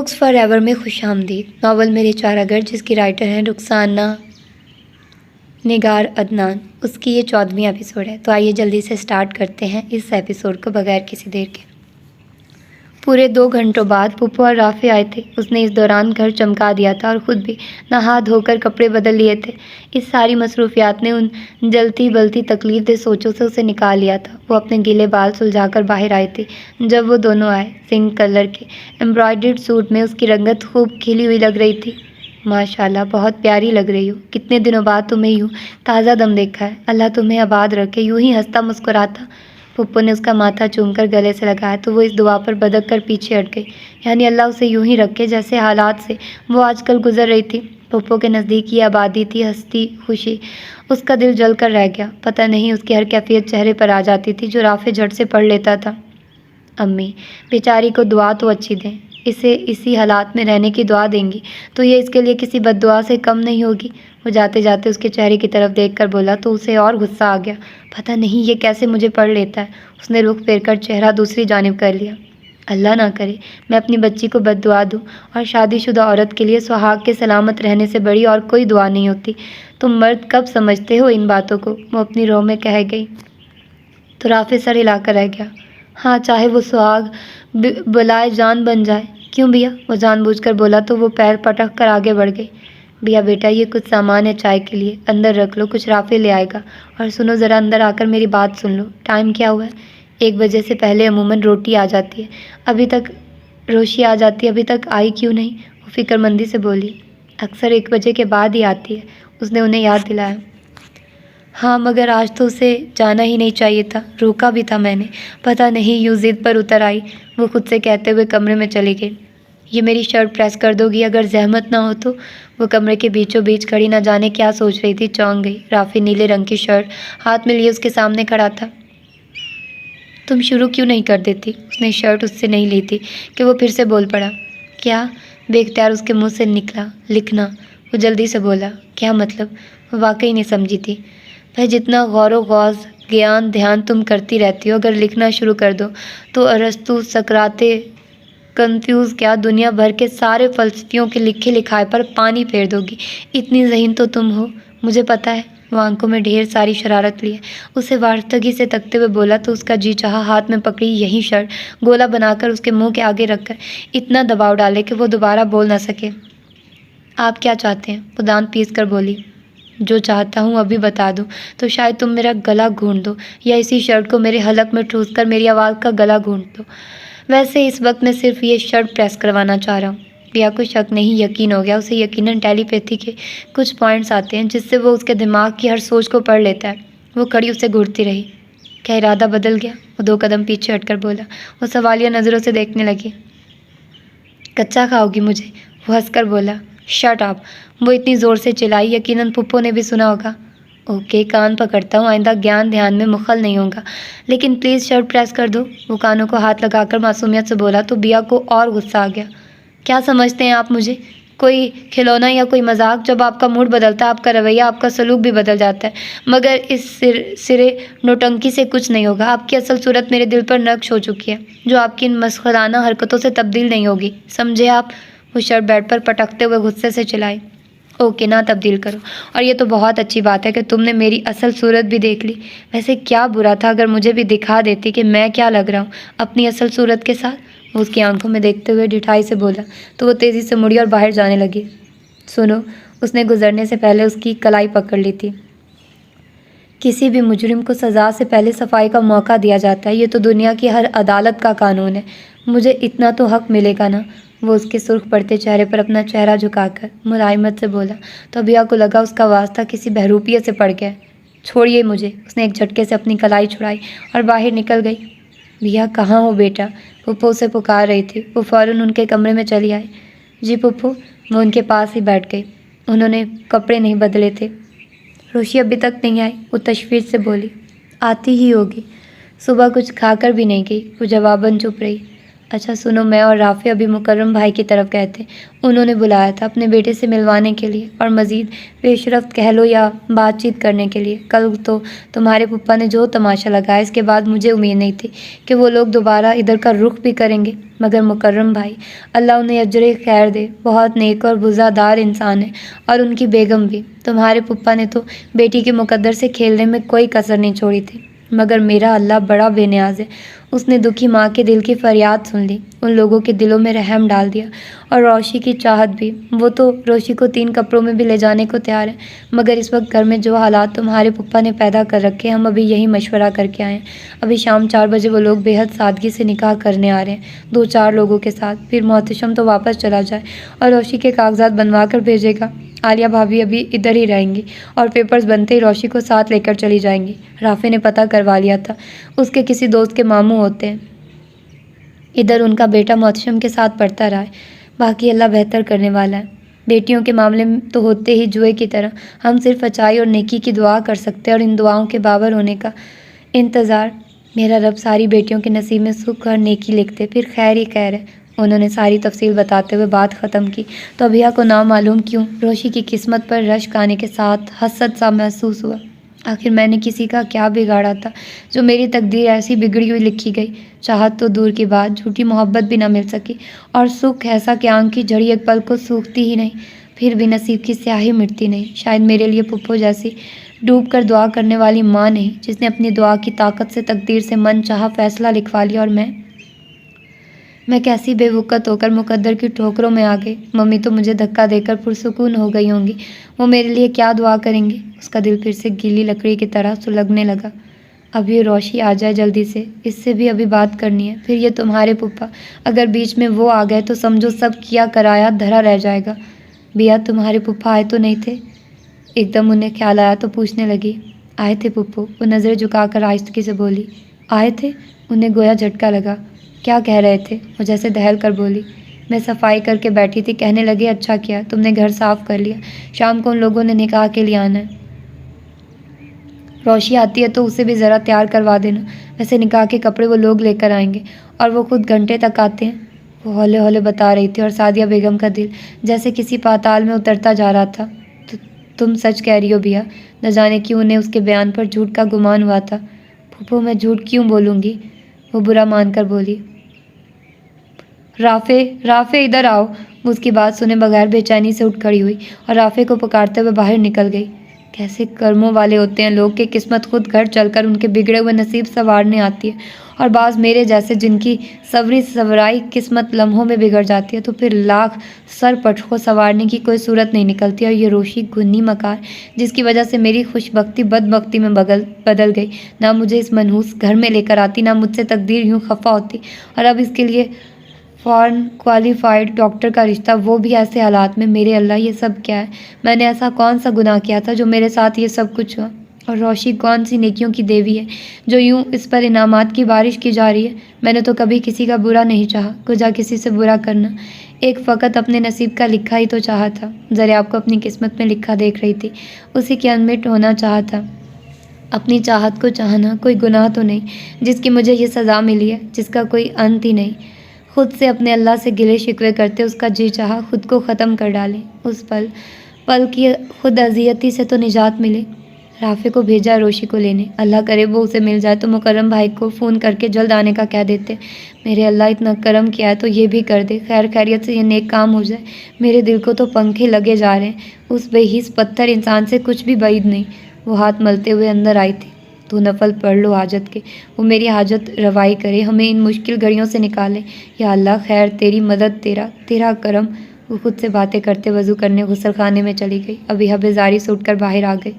Books for ever میں خوش آمدید۔ ناول میرے چارہ گر، جس کی رائٹر ہیں رخسانہ نگار عدنان، اس کی یہ 14ویں ایپیسوڈ ہے۔ تو آئیے جلدی سے سٹارٹ کرتے ہیں اس ایپیسوڈ کو بغیر کسی دیر کے۔ پورے 2 گھنٹوں بعد پھپھو اور رافع آئے تھے۔ اس نے اس دوران گھر چمکا دیا تھا اور خود بھی نہا دھو کر کپڑے بدل لیے تھے۔ اس ساری مصروفیات نے ان جلتی بلتی تکلیف دہ سوچوں سے اسے نکال لیا تھا۔ وہ اپنے گیلے بال سلجھا کر باہر آئی تھی جب وہ دونوں آئے۔ پنک کلر کے ایمبرائڈرڈ سوٹ میں اس کی رنگت خوب کھلی ہوئی لگ رہی تھی۔ ماشاءاللہ، بہت پیاری لگ رہی ہو۔ کتنے دنوں بعد تمہیں یوں تازہ دم دیکھا ہے۔ اللہ تمہیں آباد رکھے۔ یوں ہی ہنستا مسکراتا پھپھو نے اس کا ماتھا چوم کر گلے سے لگایا تو وہ اس دعا پر بدک کر پیچھے ہٹ گئی، یعنی اللہ اسے یوں ہی رکھے جیسے حالات سے وہ آج کل گزر رہی تھی۔ پھپھو کے نزدیک یہ آبادی تھی، ہستی، خوشی۔ اس کا دل جل کر رہ گیا۔ پتہ نہیں اس کی ہر کیفیت چہرے پر آ جاتی تھی جو رافع جھٹ سے پڑھ لیتا تھا۔ امی بیچاری کو دعا تو اچھی دیں، اسے اسی حالات میں رہنے کی دعا دیں گی تو یہ اس کے لیے کسی بد دعا سے کم نہیں ہوگی۔ وہ جاتے جاتے اس کے چہرے کی طرف دیکھ کر بولا تو اسے اور غصہ آ گیا۔ پتہ نہیں یہ کیسے مجھے پڑھ لیتا ہے۔ اس نے رخ پھیر کر چہرہ دوسری جانب کر لیا۔ اللہ نہ کرے میں اپنی بچی کو بد دعا دوں، اور شادی شدہ عورت کے لیے سہاگ کے سلامت رہنے سے بڑی اور کوئی دعا نہیں ہوتی۔ تم مرد کب سمجھتے ہو ان باتوں کو، وہ اپنی روح میں کہہ گئی تو رافع سر ہلا کر رہ گیا۔ ہاں، چاہے وہ سہاگ بلائے جان بن جائے۔ کیوں بیا؟ وہ جان بوجھ کر بولا تو وہ پیر پٹک کر آگے بڑھ گئی۔ بیا بیٹا، یہ کچھ سامان ہے چائے کے لیے، اندر رکھ لو، کچھ رافع لے آئے گا۔ اور سنو ذرا، اندر آ کر میری بات سن لو۔ ٹائم کیا ہوا ہے؟ 1 بجے سے پہلے عموماً روشی آ جاتی ہے، ابھی تک آئی کیوں نہیں؟ وہ فکر مندی سے بولی۔ اکثر 1 بجے کے بعد ہی آتی ہے، اس نے انہیں یاد دلایا۔ ہاں مگر آج تو اسے جانا ہی نہیں چاہیے تھا، روکا بھی تھا میں نے، پتہ نہیں یوں ضد پر اتر آئی، وہ خود سے کہتے ہوئے کمرے میں چلی گئی۔ یہ میری شرٹ پریس کر دو گی اگر زحمت نہ ہو تو؟ وہ کمرے کے بیچوں بیچ کھڑی نہ جانے کیا سوچ رہی تھی، چونک گئی۔ رافع نیلے رنگ کی شرٹ ہاتھ میں لیے اس کے سامنے کھڑا تھا۔ تم شروع کیوں نہیں کر دیتی؟ اس نے شرٹ اس سے نہیں لی تھی کہ وہ پھر سے بول پڑا۔ کیا؟ بے اختیار اس کے منہ سے نکلا، لکھنا۔ وہ جلدی سے بولا۔ کیا مطلب؟ وہ واقعی نہیں سمجھی تھی۔ بھائی جتنا غور و غوض، گیان دھیان تم کرتی رہتی ہو، اگر لکھنا شروع کر دو تو ارسطو، سقراط، کنفیوز کیا دنیا بھر کے سارے فلسفیوں کے لکھے لکھائے پر پانی پھیر دو گی۔ اتنی ذہین تو تم ہو، مجھے پتہ ہے۔ وہ آنکھوں میں ڈھیر ساری شرارت لیے اسے وارستگی سے تکتے ہوئے بولا تو اس کا جی چاہا ہاتھ میں پکڑی یہی شرٹ گولا بنا کر اس کے منہ کے آگے رکھ کر اتنا دباؤ ڈالے کہ وہ دوبارہ بول نہ سکے۔ آپ کیا چاہتے ہیں؟ وہ دانت پیس کر بولی۔ جو چاہتا ہوں ابھی بتا دوں تو شاید تم میرا گلا گھونٹ دو، یا اسی شرٹ کو میرے حلق میں ٹھوس کر میری آواز کا گلا گھونٹ دو۔ ویسے اس وقت میں صرف یہ شرٹ پریس کروانا چاہ رہا ہوں۔ بیا کو شک نہیں، یقین ہو گیا۔ اسے یقیناً ٹیلی پیتھی کے کچھ پوائنٹس آتے ہیں جس سے وہ اس کے دماغ کی ہر سوچ کو پڑھ لیتا ہے۔ وہ کھڑی اسے گھورتی رہی۔ کیا ارادہ بدل گیا؟ وہ 2 قدم پیچھے ہٹ کر بولا۔ وہ سوالیہ نظروں سے دیکھنے لگی۔ کچا کھاؤ گی مجھے؟ وہ ہنس کر بولا۔ Shut up! وہ اتنی زور سے چلائی، یقیناً پھپھو نے بھی سنا ہوگا۔ اوکے، کان پکڑتا ہوں، آئندہ گیان دھیان میں مخل نہیں ہوگا، لیکن پلیز شرٹ پریس کر دو۔ وہ کانوں کو ہاتھ لگا کر معصومیت سے بولا تو بیا کو اور غصہ آ گیا۔ کیا سمجھتے ہیں آپ مجھے؟ کوئی کھلونا یا کوئی مذاق؟ جب آپ کا موڈ بدلتا ہے، آپ کا رویہ، آپ کا سلوک بھی بدل جاتا ہے، مگر اس سرے نوٹنکی سے کچھ نہیں ہوگا۔ آپ کی اصل صورت میرے دل پر نقش ہو چکی ہے، جو آپ کی ان مسخرانہ حرکتوں سے تبدیل نہیں ہوگی، سمجھے آپ؟ وہ شرٹ بیڈ پر پٹکتے ہوئے غصے سے چلائی۔ اوکے، نہ تبدیل کرو، اور یہ تو بہت اچھی بات ہے کہ تم نے میری اصل صورت بھی دیکھ لی۔ ویسے کیا برا تھا اگر مجھے بھی دکھا دیتی کہ میں کیا لگ رہا ہوں اپنی اصل صورت کے ساتھ؟ وہ اس کی آنکھوں میں دیکھتے ہوئے ڈٹھائی سے بولا تو وہ تیزی سے مڑی اور باہر جانے لگی۔ سنو، اس نے گزرنے سے پہلے اس کی کلائی پکڑ لی تھی۔ کسی بھی مجرم کو سزا سے پہلے صفائی کا موقع دیا جاتا ہے، یہ تو دنیا کی ہر عدالت کا قانون ہے۔ مجھے اتنا تو حق ملے گا نا؟ وہ اس کے سرخ پڑتے چہرے پر اپنا چہرہ جھکا کر ملائمت سے بولا تو بیا کو لگا اس کا واسطہ کسی بہروپیے سے پڑ گیا۔ چھوڑیے مجھے! اس نے ایک جھٹکے سے اپنی کلائی چھڑائی اور باہر نکل گئی۔ بیا کہاں ہو بیٹا؟ پھپھو اسے پکار رہی تھی۔ وہ فوراً ان کے کمرے میں چلی آئی۔ جی پھپھو۔ وہ ان کے پاس ہی بیٹھ گئی۔ انہوں نے کپڑے نہیں بدلے تھے۔ روشی ابھی تک نہیں آئی؟ وہ تشویش سے بولی۔ آتی ہی ہوگی، صبح کچھ کھا کر بھی نہیں گئی۔ وہ جواباً چپ رہی۔ اچھا سنو، میں اور رافع ابھی مکرم بھائی کی طرف گئے تھے، انہوں نے بلایا تھا اپنے بیٹے سے ملوانے کے لیے اور مزید پیش رفت کہہ لو یا بات چیت کرنے کے لیے۔ کل تو تمہارے پپا نے جو تماشا لگایا، اس کے بعد مجھے امید نہیں تھی کہ وہ لوگ دوبارہ ادھر کا رخ بھی کریں گے، مگر مکرم بھائی، اللہ انہیں اجر خیر دے، بہت نیک اور بزا دار انسان ہے، اور ان کی بیگم بھی۔ تمہارے پپا نے تو بیٹی کے مقدر سے کھیلنے میں کوئی کسر نہیں چھوڑی تھی، مگر میرا اللہ بڑا بے نیاز ہے، اس نے دکھی ماں کے دل کی فریاد سن لی، ان لوگوں کے دلوں میں رحم ڈال دیا، اور روشی کی چاہت بھی۔ وہ تو روشی کو 3 کپڑوں میں بھی لے جانے کو تیار ہے، مگر اس وقت گھر میں جو حالات تمہارے پپا نے پیدا کر رکھے، ہم ابھی یہی مشورہ کر کے آئے ہیں۔ ابھی شام 4 بجے وہ لوگ بے حد سادگی سے نکاح کرنے آ رہے ہیں، 2-4 لوگوں کے ساتھ، پھر محتشم تو واپس چلا جائے اور روشی کے کاغذات بنوا کر بھیجے گا۔ عالیہ بھابھی ابھی ادھر ہی رہیں گی اور پیپرز بنتے ہی روشی کو ساتھ لے کر چلی جائیں گی۔ رافع نے پتہ کروا لیا تھا، اس کے کسی دوست کے ماموں ہوتے ہیں، ادھر ان کا بیٹا محتشم کے ساتھ پڑھتا رہا ہے، باقی اللہ بہتر کرنے والا ہے۔ بیٹیوں کے معاملے میں تو ہوتے ہی جوئے کی طرح، ہم صرف اچائی اور نیکی کی دعا کر سکتے ہیں اور ان دعاؤں کے بابر ہونے کا انتظار۔ میرا رب ساری بیٹیوں کے نصیب میں سکھ اور نیکی لکھتے، پھر خیر ہی خیر ہے۔ انہوں نے ساری تفصیل بتاتے ہوئے بات ختم کی تو ابھیا کو نامعلوم کیوں روشی کی قسمت پر رشک آنے کے ساتھ حسرت سا محسوس ہوا۔ آخر میں نے کسی کا کیا بگاڑا تھا جو میری تقدیر ایسی بگڑی ہوئی لکھی گئی؟ چاہت تو دور کی بات، جھوٹی محبت بھی نہ مل سکی، اور سکھ ایسا کہ آنکھ کی جھڑی ایک پل کو سوکھتی ہی نہیں، پھر بھی نصیب کی سیاہی مٹتی نہیں۔ شاید میرے لیے پھپھو جیسی ڈوب کر دعا کرنے والی ماں نہیں، جس نے اپنی دعا کی طاقت سے تقدیر سے من چاہا فیصلہ لکھوا لیا، اور میں کیسی بے وقت ہو کر مقدر کی ٹھوکروں میں آ گئی۔ ممی تو مجھے دھکا دے کر پرسکون ہو گئی ہوں گی، وہ میرے لیے کیا دعا کریں گی؟ اس کا دل پھر سے گیلی لکڑی کی طرح سلگنے لگا۔ اب یہ روشی آ جائے جلدی سے، اس سے بھی ابھی بات کرنی ہے، پھر یہ تمہارے پپا، اگر بیچ میں وہ آ گئے تو سمجھو سب کیا کرایا دھرا رہ جائے گا۔ بیا تمہارے پپا آئے تو نہیں تھے؟ ایک دم انہیں خیال آیا تو پوچھنے لگی۔ آئے تھے پپو، وہ نظریں جھکا کر آہستگی سے بولی۔ آئے تھے؟ انہیں گویا جھٹکا لگا۔ کیا کہہ رہے تھے؟ وہ جیسے دہل کر بولی۔ میں صفائی کر کے بیٹھی تھی، کہنے لگے اچھا کیا تم نے گھر صاف کر لیا، شام کو ان لوگوں نے نکاح کے لیے آنا ہے، روشی آتی ہے تو اسے بھی ذرا تیار کروا دینا، ویسے نکاح کے کپڑے وہ لوگ لے کر آئیں گے اور وہ خود گھنٹے تک آتے ہیں، وہ ہولے ہولے بتا رہی تھی، اور سعدیہ بیگم کا دل جیسے کسی پاتال میں اترتا جا رہا تھا۔ تم سچ کہہ رہی ہو بیا، نہ جانے کیوں انہیں اس کے بیان پر جھوٹ کا گمان ہوا تھا۔ پھپھو میں جھوٹ کیوں بولوں گی؟ وہ برا مان کر بولی۔ رافع ادھر آؤ۔ وہ اس کی بات سنے بغیر بے چینی سے اٹھ کھڑی ہوئی اور رافع کو پکارتے ہوئے باہر نکل گئی۔ کیسے کرموں والے ہوتے ہیں لوگ کہ قسمت خود گھر چل کر ان کے بگڑے ہوئے نصیب سنوارنے آتی ہے، اور بعض میرے جیسے جن کی سوری سورائی قسمت لمحوں میں بگڑ جاتی ہے تو پھر لاکھ سر پٹھ کو سنوارنے کی کوئی صورت نہیں نکلتی۔ اور یہ روشی گھنی مکار جس کی وجہ سے میری خوش بختی بدبختی میں بدل گئی، نہ مجھے اس منحوس گھر میں لے کر آتی، نہ مجھ سے تقدیر یوں خفا ہوتی، اور اب اس کے لیے فارن کوالیفائڈ ڈاکٹر کا رشتہ، وہ بھی ایسے حالات میں۔ میرے اللہ یہ سب کیا ہے؟ میں نے ایسا کون سا گناہ کیا تھا جو میرے ساتھ یہ سب کچھ ہوا؟ اور روشی کون سی نیکیوں کی دیوی ہے جو یوں اس پر انعامات کی بارش کی جا رہی ہے؟ میں نے تو کبھی کسی کا برا نہیں چاہا، کجا کسی سے برا کرنا، ایک فقط اپنے نصیب کا لکھا ہی تو چاہا تھا۔ ذرا آپ کو اپنی قسمت میں لکھا دیکھ رہی تھی، اسی کے انمٹ ہونا چاہا تھا۔ اپنی چاہت کو چاہنا کوئی گناہ تو نہیں جس کی مجھے یہ سزا ملی ہے، جس کا کوئی انت ہی نہیں۔ خود سے اپنے اللہ سے گلے شکوے کرتے اس کا جی چاہا خود کو ختم کر ڈالیں، اس پل کی خود اذیتی سے تو نجات ملے۔ رافع کو بھیجا روشی کو لینے، اللہ کرے وہ اسے مل جائے تو مکرم بھائی کو فون کر کے جلد آنے کا کہہ دیتے۔ میرے اللہ اتنا کرم کیا ہے تو یہ بھی کر دے، خیر خیریت سے یہ نیک کام ہو جائے۔ میرے دل کو تو پنکھے لگے جا رہے ہیں، اس بے حس پتھر انسان سے کچھ بھی بعید نہیں۔ وہ ہاتھ ملتے ہوئے اندر آئی تھی۔ تو نفل پڑھ لو حاجت کے، وہ میری حاجت روائی کرے، ہمیں ان مشکل گھڑیوں سے نکالے، یا اللہ خیر تیری مدد، تیرا کرم۔ وہ خود سے باتیں کرتے وضو کرنے غسل خانے میں چلی گئی۔ ابھی بیزاری سے اٹھ کر باہر آ گئی۔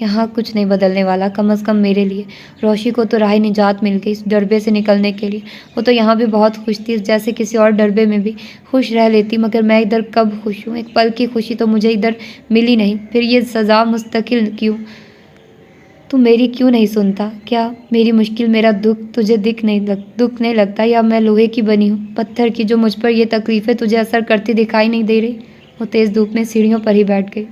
یہاں کچھ نہیں بدلنے والا، کم از کم میرے لیے۔ روشی کو تو راہ نجات مل گئی اس ڈربے سے نکلنے کے لیے، وہ تو یہاں بھی بہت خوش تھی، جیسے کسی اور ڈربے میں بھی خوش رہ لیتی، مگر میں ادھر کب خوش ہوں؟ ایک پل کی خوشی تو مجھے ادھر ملی نہیں، پھر یہ سزا مستقل کیوں؟ تو میری کیوں نہیں سنتا؟ کیا میری مشکل، میرا دکھ تجھے دکھ نہیں لگتا، یا میں لوہے کی بنی ہوں، پتھر کی، جو مجھ پر یہ تکلیفیں تجھے اثر کرتی دکھائی نہیں دے رہی؟ وہ تیز دھوپ میں سیڑھیوں پر ہی بیٹھ گئی۔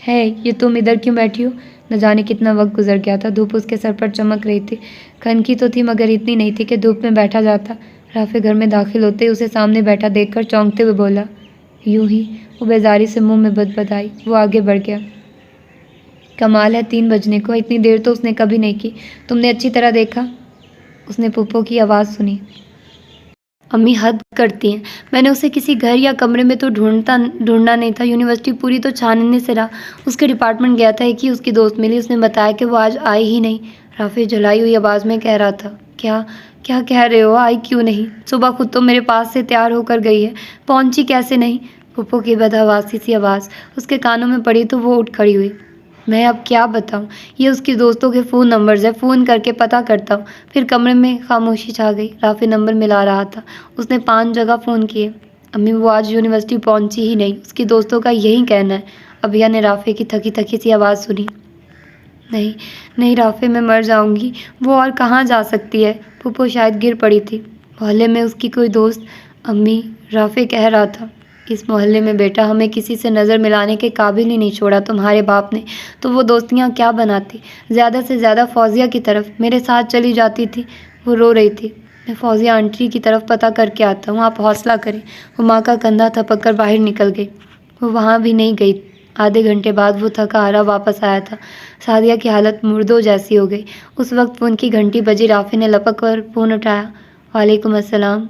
ہے یہ تم ادھر کیوں بیٹھی ہو؟ نہ جانے کتنا وقت گزر گیا تھا، دھوپ اس کے سر پر چمک رہی تھی، کھنکی تو تھی مگر اتنی نہیں تھی کہ دھوپ میں بیٹھا جاتا۔ رافع گھر میں داخل ہوتے ہی اسے سامنے بیٹھا دیکھ کر چونکتے ہوئے بولا۔ یوں ہی وہ بیزاری سے منہ میں بد آئی۔ وہ آگے بڑھ گیا۔ کمال ہے 3 بجنے کو، اتنی دیر تو اس نے کبھی نہیں کی۔ تم نے اچھی طرح دیکھا؟ اس نے پھپھو کی آواز سنی۔ امی حد کرتی ہیں، میں نے اسے کسی گھر یا کمرے میں تو ڈھونڈنا نہیں تھا، یونیورسٹی پوری تو چھاننے سے رہا، اس کے ڈپارٹمنٹ گیا تھا، ایک ہی اس کی دوست ملی، اس نے بتایا کہ وہ آج آئی ہی نہیں۔ رافع جھلائی ہوئی آواز میں کہہ رہا تھا۔ کیا کہہ رہے ہو؟ آئی کیوں نہیں؟ صبح خود تو میرے پاس سے تیار ہو کر گئی ہے، پہنچی کیسے نہیں؟ پھپھو کی بدحواسی سی آواز اس کے کانوں میں پڑی تو وہ اٹھ کھڑی ہوئی۔ میں اب کیا بتاؤں، یہ اس کی دوستوں کے فون نمبرز ہیں، فون کر کے پتہ کرتا ہوں۔ پھر کمرے میں خاموشی چھا گئی۔ رافع نمبر ملا رہا تھا۔ اس نے 5 جگہ فون کیے۔ امی وہ آج یونیورسٹی پہنچی ہی نہیں، اس کی دوستوں کا یہی کہنا ہے۔ ابھیا نے رافع کی تھکی سی آواز سنی۔ نہیں رافع، میں مر جاؤں گی، وہ اور کہاں جا سکتی ہے؟ پھپھو شاید گر پڑی تھی، محلے میں اس کی کوئی دوست۔ امی، رافع کہہ رہا تھا، اس محلے میں بیٹا ہمیں کسی سے نظر ملانے کے قابل ہی نہیں چھوڑا تمہارے باپ نے، تو وہ دوستیاں کیا بناتی؟ زیادہ سے زیادہ فوزیہ کی طرف میرے ساتھ چلی جاتی تھی۔ وہ رو رہی تھی۔ میں فوزیہ آنٹی کی طرف پتہ کر کے آتا ہوں، آپ حوصلہ کریں۔ وہ ماں کا کندھا تھپک کر باہر نکل گئی۔ وہ وہاں بھی نہیں گئی۔ آدھے گھنٹے بعد وہ تھکا ہارا واپس آیا تھا۔ سعدیہ کی حالت مردوں جیسی ہو گئی۔ اس وقت فون کی گھنٹی بجی۔ رافع نے لپک کر فون اٹھایا۔ وعلیکم السلام۔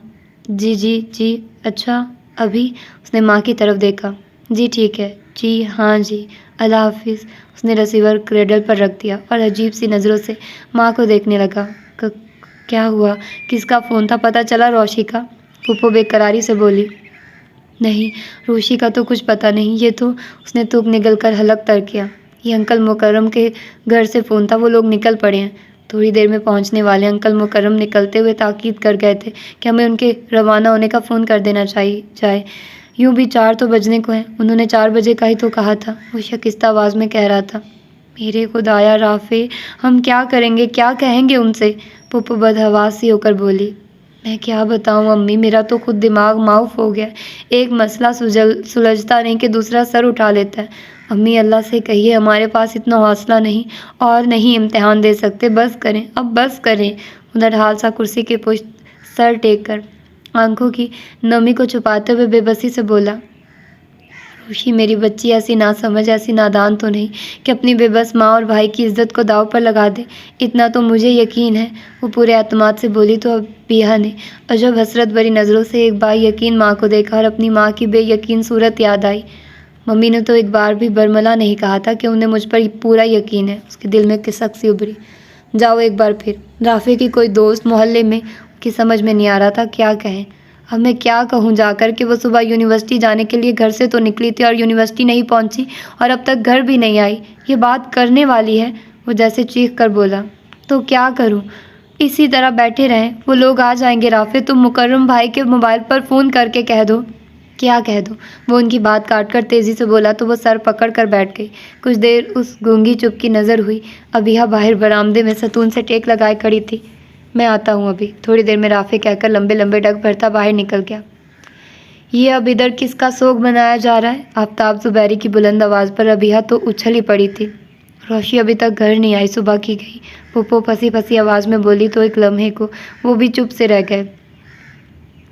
جی، اچھا ابھی؟ اس نے ماں کی طرف دیکھا۔ جی ٹھیک ہے، جی ہاں جی، اللہ حافظ۔ اس نے ریسیور کریڈل پر رکھ دیا اور عجیب سی نظروں سے ماں کو دیکھنے لگا۔ کیا ہوا؟ کس کا فون تھا؟ پتہ چلا؟ روشی کا؟ پھپھو بے قراری سے بولی۔ نہیں، روشی کا تو کچھ پتہ نہیں، یہ تو… اس نے تھوک نگل کر حلق تر کیا۔ یہ انکل مکرم کے گھر سے فون تھا، وہ لوگ نکل پڑے ہیں، تھوڑی دیر میں پہنچنے والے۔ انکل مکرم نکلتے ہوئے تاکید کر گئے تھے کہ ہمیں ان کے روانہ ہونے کا فون کر دینا جائے، یوں بھی 4 تو بجنے کو ہیں، انہوں نے 4 بجے کا ہی تو کہا تھا، وہ شکستہ آواز میں کہہ رہا تھا۔ میرے خدایا رافع، ہم کیا کریں گے، کیا کہیں گے ان سے؟ پھپھو بدحواس سی ہو کر بولی۔ میں کیا بتاؤں امی، میرا تو خود دماغ معاف ہو گیا ہے، ایک مسئلہ سلجھتا نہیں کہ دوسرا سر اٹھا لیتا ہے۔ امی اللہ سے کہیے ہمارے پاس اتنا حوصلہ نہیں اور نہیں امتحان دے سکتے، بس کریں، اب بس کریں۔ ادھر حال سا کرسی کے پشت سر ٹیک کر آنکھوں کی نمی کو چھپاتے ہوئے بے بسی سے بولا۔ روشی میری بچی ایسی ناسمجھ، ایسی نادان تو نہیں کہ اپنی بے بس ماں اور بھائی کی عزت کو داؤ پر لگا دے، اتنا تو مجھے یقین ہے، وہ پورے اعتماد سے بولی۔ تو ابیہ نے عجب حسرت بھری نظروں سے ایک با یقین ماں کو دیکھا اور اپنی ماں کی بے یقین صورت یاد آئی۔ ممی نے تو ایک بار بھی برملا نہیں کہا تھا کہ انہیں مجھ پر پورا یقین ہے۔ اس کے دل میں کسک سی ابھری۔ جاؤ ایک بار پھر، رافع کی کوئی دوست محلے میں، کی سمجھ میں نہیں آ رہا تھا کیا کہیں۔ اب میں کیا کہوں جا کر کہ وہ صبح یونیورسٹی جانے کے لیے گھر سے تو نکلی تھی اور یونیورسٹی نہیں پہنچی اور اب تک گھر بھی نہیں آئی، یہ بات کرنے والی ہے؟ وہ جیسے چیخ کر بولا۔ تو کیا کروں؟ اسی طرح بیٹھے رہیں، وہ لوگ آ جائیں گے رافع، تم مکرم بھائی کے موبائل پر فون کر کے کہہ دو۔ کیا کہہ دو؟ وہ ان کی بات کاٹ کر تیزی سے بولا تو وہ سر پکڑ کر بیٹھ گئی۔ کچھ دیر اس گونگی چپ کی نظر ہوئی۔ ابیہ باہر برآمدے میں ستون سے ٹیک لگائے کھڑی تھی۔ میں آتا ہوں ابھی تھوڑی دیر میں، رافع کہہ کر لمبے لمبے ڈگ بھرتا باہر نکل گیا۔ یہ اب ادھر کس کا سوگ منایا جا رہا ہے؟ آفتاب زبیری کی بلند آواز پر ابیہ تو اچھل ہی پڑی تھی۔ روشی ابھی تک گھر نہیں آئی، صبح کی گئی، پھپھو پھنسی آواز میں بولی تو ایک لمحے کو وہ بھی چپ سے رہ گئے۔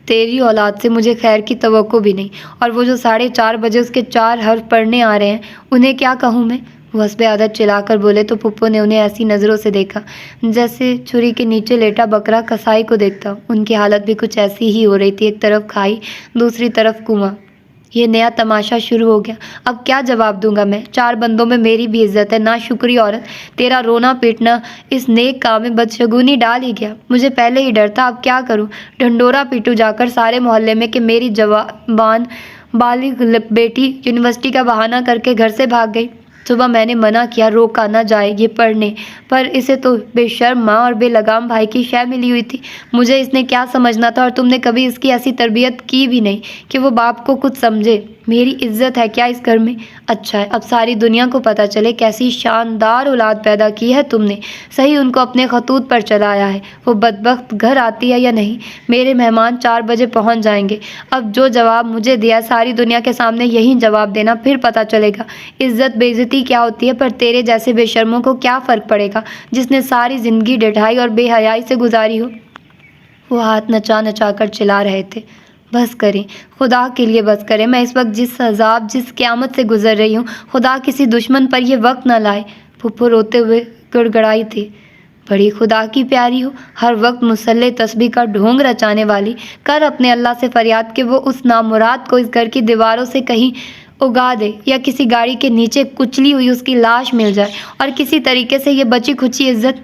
تیری اولاد سے مجھے خیر کی توقع بھی نہیں، اور وہ جو 4:30 بجے اس کے 4 حرف پڑھنے آ رہے ہیں، انہیں کیا کہوں میں؟ وہ حسب عادت چلا کر بولے تو پھپھو نے انہیں ایسی نظروں سے دیکھا جیسے چھری کے نیچے لیٹا بکرا کسائی کو دیکھتا۔ ان کی حالت بھی کچھ ایسی ہی ہو رہی تھی، ایک طرف کھائی، دوسری طرف کنواں۔ یہ نیا تماشا شروع ہو گیا۔ اب کیا جواب دوں گا میں؟ 4 بندوں میں میری بھی عزت ہے، ناشکری عورت، تیرا رونا پیٹنا اس نیک کام میں بدشگونی ڈال ہی گیا۔ مجھے پہلے ہی ڈر تھا، اب کیا کروں؟ ڈھنڈورا پیٹوں جا کر سارے محلے میں کہ میری جوان بالغ بیٹی یونیورسٹی کا بہانہ کر کے گھر سے بھاگ گئی۔ صبح میں نے منع کیا، روکا نہ جائے یہ پڑھنے، پر اسے تو بے شرم ماں اور بے لگام بھائی کی شے ملی ہوئی تھی۔ مجھے اس نے کیا سمجھنا تھا، اور تم نے کبھی اس کی ایسی تربیت کی بھی نہیں کہ وہ باپ کو کچھ سمجھے۔ میری عزت ہے کیا اس گھر میں؟ اچھا ہے، اب ساری دنیا کو پتہ چلے کیسی شاندار اولاد پیدا کی ہے تم نے۔ صحیح ان کو اپنے خطوط پر چلایا ہے۔ وہ بدبخت گھر آتی ہے یا نہیں؟ میرے مہمان 4 بجے پہنچ جائیں گے۔ اب جو جواب مجھے دیا ساری دنیا کے سامنے یہی جواب دینا، پھر پتہ چلے گا عزت بے عزتی کیا ہوتی ہے۔ پر تیرے جیسے بے شرموں کو کیا فرق پڑے گا، جس نے ساری زندگی ڈٹھائی اور بے حیائی سے گزاری ہو؟ وہ ہاتھ نچا نچا کر چلا رہے تھے۔ بس کریں، خدا کے لیے بس کریں، میں اس وقت جس عذاب، جس قیامت سے گزر رہی ہوں، خدا کسی دشمن پر یہ وقت نہ لائے۔ پھپھو روتے ہوئے گڑ گڑائی تھی۔ بڑی خدا کی پیاری ہو، ہر وقت مسلح تسبیح کا ڈھونگ رچانے والی، کر اپنے اللہ سے فریاد کہ وہ اس نامراد کو اس گھر کی دیواروں سے کہیں اگا دے، یا کسی گاڑی کے نیچے کچلی ہوئی اس کی لاش مل جائے اور کسی طریقے سے یہ بچی کھچی عزت۔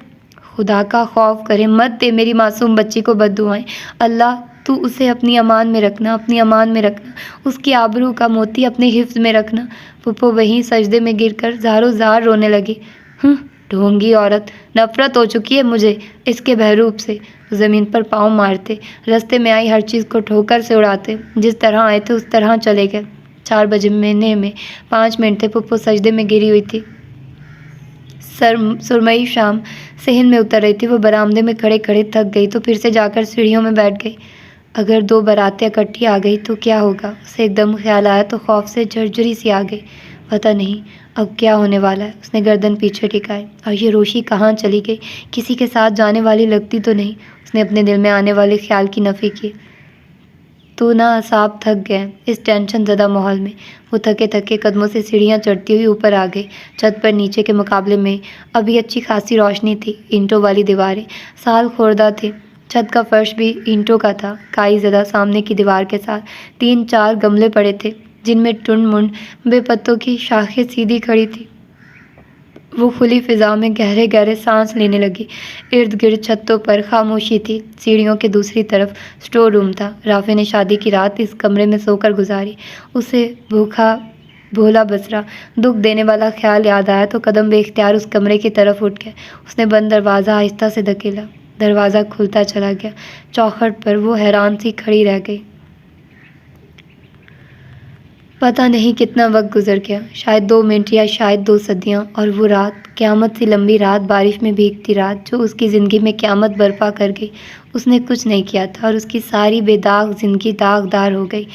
خدا کا خوف کرے، مت دے میری معصوم بچی کو بد دعائیں۔ اللہ تو اسے اپنی امان میں رکھنا، اپنی امان میں رکھنا، اس کی آبرو کا موتی اپنے حفظ میں رکھنا۔ پھپھو وہیں سجدے میں گر کر زاروں زار رونے لگی۔ ڈھونگی عورت، نفرت ہو چکی ہے مجھے اس کے بہروپ سے۔ زمین پر پاؤں مارتے، رستے میں آئی ہر چیز کو ٹھوکر سے اڑاتے، جس طرح آئے تھے اس طرح چلے گئے۔ 4 بجنے میں 5 منٹ تھے، پھپھو سجدے میں گری ہوئی تھی۔ سرمئی شام صحن میں اتر رہی تھی۔ وہ برآمدے میں کھڑے کھڑے تھک گئی تو پھر سے جا کر سیڑھیوں میں بیٹھ گئی۔ اگر 2 باراتیں اکٹھی آ گئی تو کیا ہوگا؟ اسے ایک دم خیال آیا تو خوف سے جھرجھری سی آ گئی۔ پتہ نہیں اب کیا ہونے والا ہے۔ اس نے گردن پیچھے ٹکائی، اور یہ روشی کہاں چلی گئی؟ کسی کے ساتھ جانے والی لگتی تو نہیں۔ اس نے اپنے دل میں آنے والے خیال کی نفی کی۔ تو نا اعصاب تھک گئے اس ٹینشن زدہ ماحول میں۔ وہ تھکے تھکے قدموں سے سیڑھیاں چڑھتی ہوئی اوپر آ گئی۔ چھت پر نیچے کے مقابلے میں ابھی اچھی خاصی روشنی تھی۔ اینٹوں والی دیواریں سال خوردہ تھیں۔ چھت کا فرش بھی اینٹوں کا تھا، کائی زدہ۔ سامنے کی دیوار کے ساتھ 3-4 گملے پڑے تھے جن میں ٹنڈ منڈ بے پتوں کی شاخیں سیدھی کھڑی تھی۔ وہ کھلی فضا میں گہرے گہرے سانس لینے لگی۔ ارد گرد چھتوں پر خاموشی تھی۔ سیڑھیوں کے دوسری طرف اسٹور روم تھا۔ رافع نے شادی کی رات اس کمرے میں سو کر گزاری۔ اسے بھوکا بھولا بسرا دکھ دینے والا خیال یاد آیا تو قدم بے اختیار اس کمرے کی طرف اٹھ گئے۔ اس نے بند دروازہ آہستہ سے دھکیلا۔ دروازہ کھلتا چلا گیا۔ چوکھٹ پر وہ حیران سی کھڑی رہ گئی۔ پتہ نہیں کتنا وقت گزر گیا، شاید 2 منٹ یا شاید 2 صدیاں، اور وہ رات، قیامت سی لمبی رات، بارش میں بھیگتی رات، جو اس کی زندگی میں قیامت برپا کر گئی۔ اس نے کچھ نہیں کیا تھا اور اس کی ساری بے داغ زندگی داغدار ہو گئی۔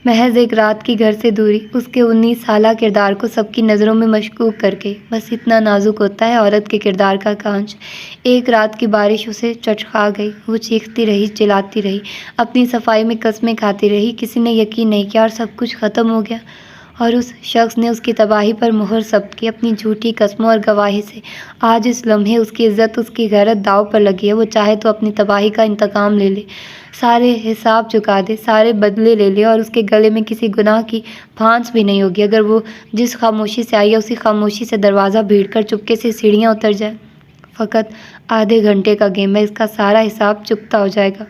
محض ایک رات کی گھر سے دوری اس کے 19 سالہ کردار کو سب کی نظروں میں مشکوک کر گئی۔ بس اتنا نازک ہوتا ہے عورت کے کردار کا کانچ۔ ایک رات کی بارش اسے چٹکا گئی۔ وہ چیختی رہی، چلاتی رہی، اپنی صفائی میں قسمیں کھاتی رہی۔ کسی نے یقین نہیں کیا اور سب کچھ ختم ہو گیا، اور اس شخص نے اس کی تباہی پر مہر ثبت کی اپنی جھوٹی قسموں اور گواہی سے۔ آج اس لمحے اس کی عزت، اس کی غیرت داؤ پر لگی ہے۔ وہ چاہے تو اپنی تباہی کا انتقام لے لے، سارے حساب چکا دے، سارے بدلے لے لے، اور اس کے گلے میں کسی گناہ کی پھانس بھی نہیں ہوگی اگر وہ جس خاموشی سے آئی ہے اسی خاموشی سے دروازہ بھیڑ کر چپکے سے سیڑھیاں اتر جائے۔ فقط آدھے گھنٹے کا گیم ہے، اس کا سارا حساب چکتا ہو جائے گا۔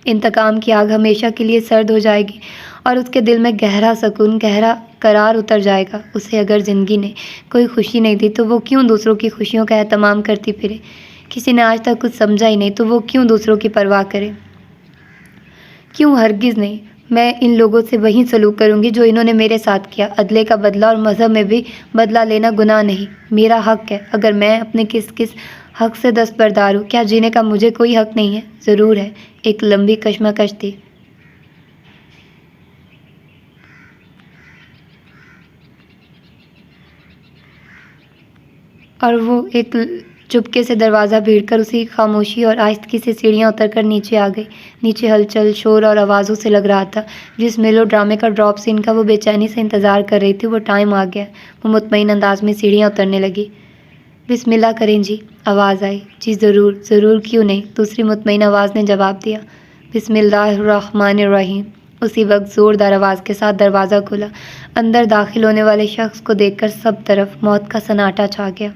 انتقام کی آگ ہمیشہ کے لیے سرد ہو جائے گی اور اس کے دل میں گہرا سکون، گہرا قرار اتر جائے گا۔ اسے اگر زندگی نے کوئی خوشی نہیں دی تو وہ کیوں دوسروں کی خوشیوں کا اہتمام کرتی پھرے؟ کسی نے آج تک کچھ سمجھا ہی نہیں تو وہ کیوں دوسروں کی پرواہ کرے؟ کیوں؟ ہرگز نہیں۔ میں ان لوگوں سے وہی سلوک کروں گی جو انہوں نے میرے ساتھ کیا۔ عدلے کا بدلہ، اور مذہب میں بھی بدلہ لینا گناہ نہیں، میرا حق ہے۔ اگر میں اپنے کس حق سے دستبردار ہوں، کیا جینے کا مجھے کوئی حق نہیں ہے؟ ضرور ہے۔ ایک لمبی کشمکش تھی۔ اور وہ ایک چپکے سے دروازہ بھیڑ کر اسی خاموشی اور آہستگی سے سیڑھیاں اتر کر نیچے آ گئی۔ نیچے ہلچل، شور اور آوازوں سے لگ رہا تھا جس میلو ڈرامے کا ڈراپ سین کا وہ بے چینی سے انتظار کر رہی تھی، وہ ٹائم آ گیا۔ وہ مطمئن انداز میں سیڑھیاں اترنے لگی۔ بسم اللہ کریں جی، آواز آئی۔ جی ضرور، ضرور، کیوں نہیں، دوسری مطمئن آواز نے جواب دیا۔ بسم اللہ الرحمن الرحیم۔ اسی وقت زوردار آواز کے ساتھ دروازہ کھلا۔ اندر داخل ہونے والے شخص کو دیکھ کر سب طرف موت کا سناٹا چھا گیا۔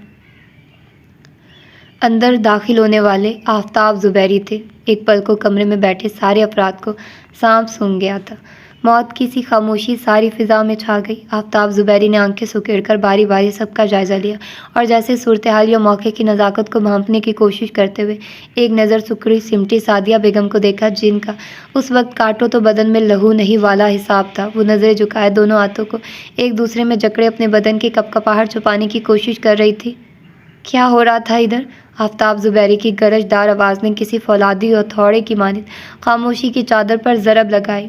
اندر داخل ہونے والے آفتاب زبیری تھے۔ ایک پل کو کمرے میں بیٹھے سارے افراد کو سانپ سونگھ گیا تھا۔ موت کی سی خاموشی ساری فضا میں چھا گئی۔ آفتاب زبیری نے آنکھیں سکیڑ کر باری باری سب کا جائزہ لیا، اور جیسے صورتحال یا موقع کی نزاکت کو بھانپنے کی کوشش کرتے ہوئے ایک نظر سکڑی سمٹی سعدیہ بیگم کو دیکھا، جن کا اس وقت کاٹو تو بدن میں لہو نہیں والا حساب تھا۔ وہ نظریں جھکائے دونوں ہاتھوں کو ایک دوسرے میں جکڑے اپنے بدن کی کپکپاہٹ چھپانے کی کوشش کر رہی تھی۔ کیا ہو رہا تھا ادھر؟ آفتاب زبیری کی گرج دار آواز نے کسی فولادی ہتھوڑے کی مانند خاموشی کی چادر پر ضرب لگائی۔